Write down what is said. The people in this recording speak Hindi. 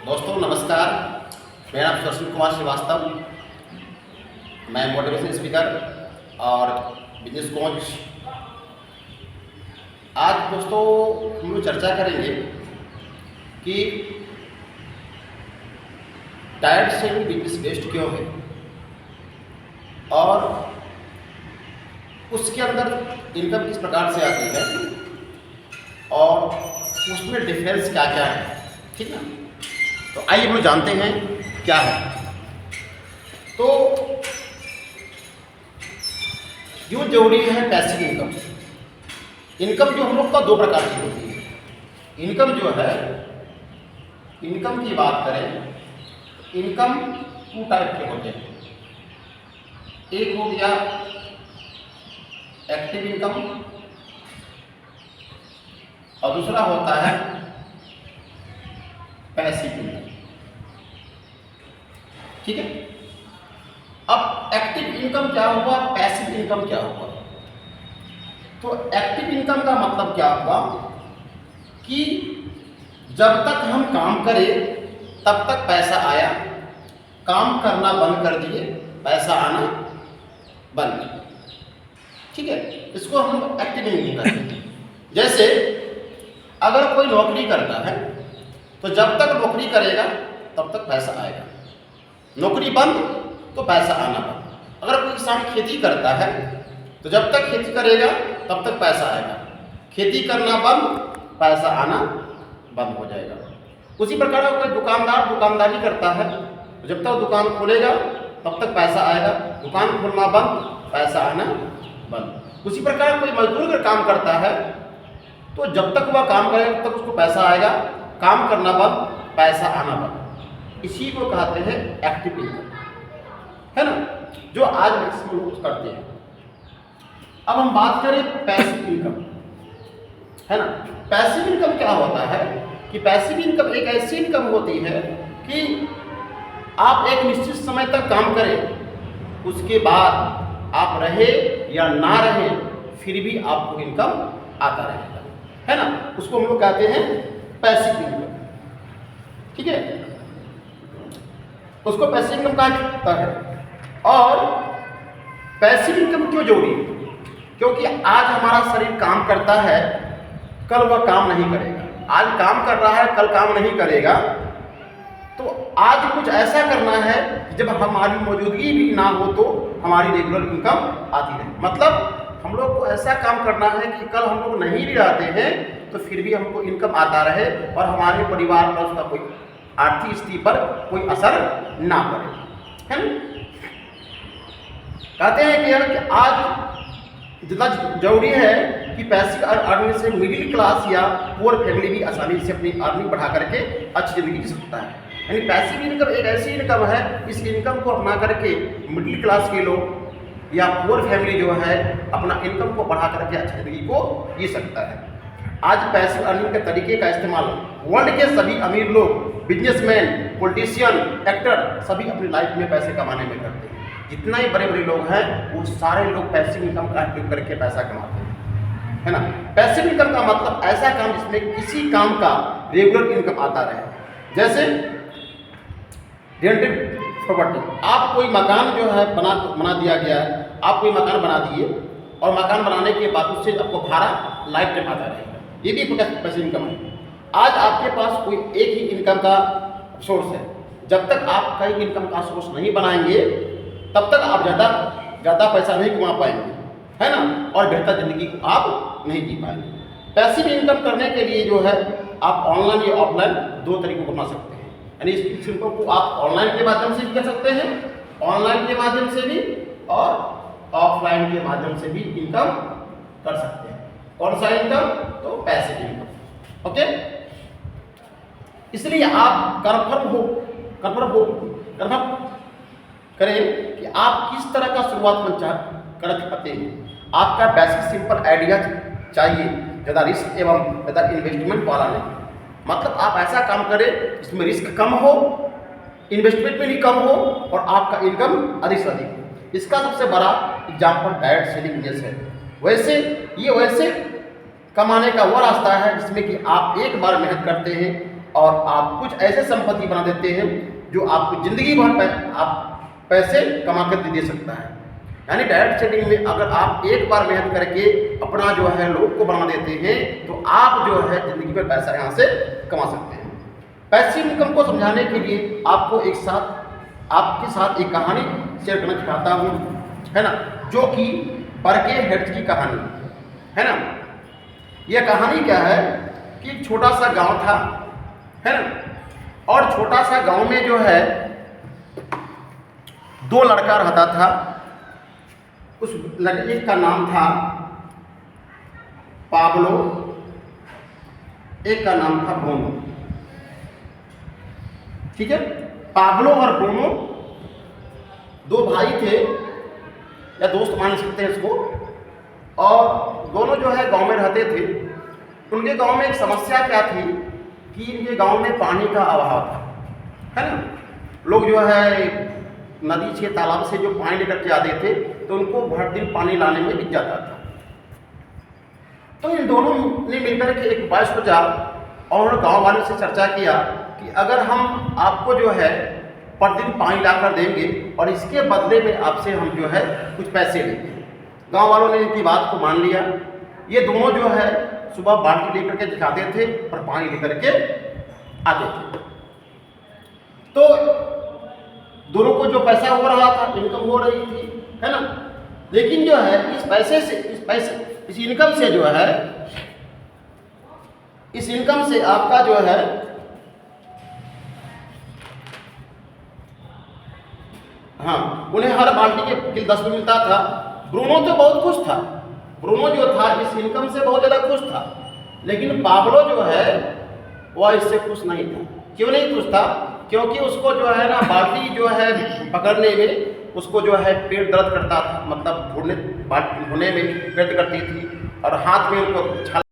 दोस्तों नमस्कार। मेरा नाम सुशील कुमार श्रीवास्तव। मैं मोटिवेशन स्पीकर और बिजनेस कोच। आज दोस्तों हम लोग चर्चा करेंगे कि डायरेक्ट सेलिंग बिजनेस बेस्ड क्यों है और उसके अंदर इनकम किस प्रकार से आती है और उसमें डिफरेंस क्या क्या है। ठीक ना, तो आइए हम लोग जानते हैं क्या है। तो जो जरूरी है पैसिव इनकम। इनकम जो हम लोग का दो प्रकार की होती है। इनकम जो है, इनकम की बात करें, इनकम टू टाइप के होते हैं। एक हो गया एक्टिव इनकम और दूसरा होता है पैसिव इनकम। ठीक है, अब एक्टिव इनकम क्या हुआ, पैसिव इनकम क्या हुआ। तो एक्टिव इनकम का मतलब क्या हुआ कि जब तक हम काम करें तब तक पैसा आया, काम करना बंद कर दिए पैसा आना बंद। ठीक है, इसको हम लोग एक्टिव इनकम कहते हैं। जैसे अगर कोई नौकरी करता है तो जब तक नौकरी करेगा तब तक पैसा आएगा, नौकरी बंद तो पैसा आना बंद। अगर कोई किसान खेती करता है तो जब तक खेती करेगा तब तक पैसा आएगा, खेती करना बंद पैसा आना बंद हो जाएगा। उसी प्रकार कोई दुकानदार दुकानदारी करता है तो जब तक दुकान खोलेगा तब तक पैसा आएगा, दुकान खोलना बंद पैसा आना बंद। उसी प्रकार कोई मजदूर अगर काम करता है तो जब तक वह काम करेगा तब तक उसको पैसा आएगा, काम करना बंद पैसा आना बंद। इसी को कहते हैं एक्टिव इनकम, है ना, जो आज मैक्सिमम लोग करते हैं। अब हम बात करें पैसिव इनकम, है ना। पैसिव इनकम क्या होता है कि पैसिव इनकम एक ऐसी इनकम होती है कि आप एक निश्चित समय तक काम करें, उसके बाद आप रहे या ना रहे फिर भी आपको इनकम आता रहेगा, है ना। उसको हम लोग कहते हैं पैसिव इनकम। ठीक है, उसको पैसिव इनकम कहा जाता है। और पैसिव इनकम क्यों जरूरी है, क्योंकि आज हमारा शरीर काम करता है, कल वह काम नहीं करेगा। आज काम कर रहा है, कल काम नहीं करेगा। तो आज कुछ ऐसा करना है कि जब हमारी मौजूदगी भी ना हो तो हमारी रेगुलर इनकम आती रहे। मतलब हम लोग को ऐसा काम करना है कि कल हम लोग नहीं भी रहते हैं तो फिर भी हमको इनकम आता रहे और हमारे परिवार पर उसका कोई आर्थिक स्थिति पर कोई असर ना पड़े, है ना। कहते हैं कि यार कि आज जितना जरूरी है कि पैसिव अर्निंग से मिडिल क्लास या पुअर फैमिली भी आसानी से अपनी अर्निंग बढ़ा करके अच्छी जिंदगी जी सकता है। यानी पैसिव इनकम एक ऐसी इनकम है, इस इनकम को अपना करके मिडिल क्लास के लोग या पुअर फैमिली जो है अपना इनकम को बढ़ा करके अच्छी जिंदगी को जी सकता है। आज पैसिव अर्निंग के तरीके का इस्तेमाल वर्ल्ड के सभी अमीर लोग, बिजनेसमैन, पॉलिटिशियन, एक्टर सभी अपनी लाइफ में पैसे कमाने में करते हैं। जितना ही बड़े बड़े लोग हैं वो सारे लोग पैसिव इनकम का उपयोग करके पैसा कमाते हैं, है ना। पैसिव इनकम का मतलब ऐसा काम जिसमें किसी काम का रेगुलर इनकम आता रहे। जैसे रेंटेड प्रॉपर्टी, आप कोई मकान जो है बना दिया गया है, आप कोई मकान बना दिए और मकान बनाने के बाद उससे आपको भाड़ा लाइफ टाइम आता रहेगा, ये भी एक पैसिव इनकम है। आज आपके पास कोई एक ही इनकम का सोर्स है, जब तक आप कई इनकम का सोर्स नहीं बनाएंगे तब तक आप ज़्यादा पैसा नहीं कमा पाएंगे, है ना, और बेहतर जिंदगी को आप नहीं जी पाएंगे। पैसिव इनकम करने के लिए जो है आप ऑनलाइन या ऑफलाइन दो तरीकों को अपना सकते हैं। यानी इस इनकम को आप ऑनलाइन के माध्यम से भी कर सकते हैं, ऑनलाइन के माध्यम से भी और ऑफलाइन के माध्यम से भी इनकम कर सकते हैं। कौन सा इनकम, तो पैसिव इनकम। ओके, इसलिए आप कन्फर्म करें कि आप किस तरह का शुरुआत करना चाहते हैं। आपका बेसिक सिंपल आइडिया चाहिए, ज़्यादा रिस्क एवं ज़्यादा इन्वेस्टमेंट वाला नहीं। मतलब आप ऐसा काम करें जिसमें रिस्क कम हो, इन्वेस्टमेंट भी कम हो और आपका इनकम अधिक से अधिक। इसका सबसे बड़ा एग्जाम्पल डायरेक्ट सेलिंग बिजनेस है। वैसे कमाने का वो रास्ता है जिसमें कि आप एक बार मेहनत करते हैं, और आप कुछ ऐसे संपत्ति बना देते हैं जो आपको ज़िंदगी भर आप पैसे कमा कर दे सकता है। यानी डायरेक्ट सेलिंग में अगर आप एक बार मेहनत करके अपना जो है लोग को बना देते हैं तो आप जो है ज़िंदगी में पैसा यहाँ से कमा सकते हैं। पैसिव इनकम को समझाने के लिए आपको आपके साथ एक कहानी शेयर करना चाहता हूँ, है ना, जो कि बर्के हेड्स की कहानी है ना। यह कहानी क्या है कि एक छोटा सा गांव था, है ना, और छोटा सा गांव में जो है 2 लड़का रहता था। उस लड़के का नाम था पाब्लो, एक का नाम था ब्रूनो। ठीक है, पाब्लो और ब्रूनो 2 भाई थे या दोस्त मान सकते हैं इसको, और दोनों जो है गांव में रहते थे। उनके गांव में एक समस्या क्या थी कि इनके गांव में पानी का अभाव था, है ना। लोग जो है नदी से तालाब से जो पानी लेकर के आते थे तो उनको भर दिन पानी लाने में दिख जाता था। तो इन दोनों ने मिलकर के एक उपाय सोचा और उन्होंने गाँव वालों से चर्चा किया कि अगर हम आपको जो है प्रतिदिन पानी ला कर देंगे और इसके बदले में आपसे हम जो है कुछ पैसे लेंगे। गांव वालों ने इनकी बात को मान लिया। ये दोनों जो है सुबह बाल्टी लेकर के दिखाते थे और पानी लेकर के आते थे। तो दोनों को जो पैसा हो रहा था, इनकम हो रही थी, है ना। लेकिन जो है इस इनकम से जो है इस इनकम से आपका जो है हाँ, उन्हें हर बाल्टी के 10 रुपये मिलता था। ब्रूनो तो बहुत खुश था। ब्रूनो जो था इस इनकम से बहुत ज़्यादा खुश था। लेकिन पाब्लो जो है वह इससे खुश नहीं था। क्यों नहीं खुश था? क्योंकि उसको जो है ना बाल्टी जो है पकड़ने में उसको जो है पेट दर्द करता था, मतलब ढूंढने में पेट करती थी और हाथ में उनको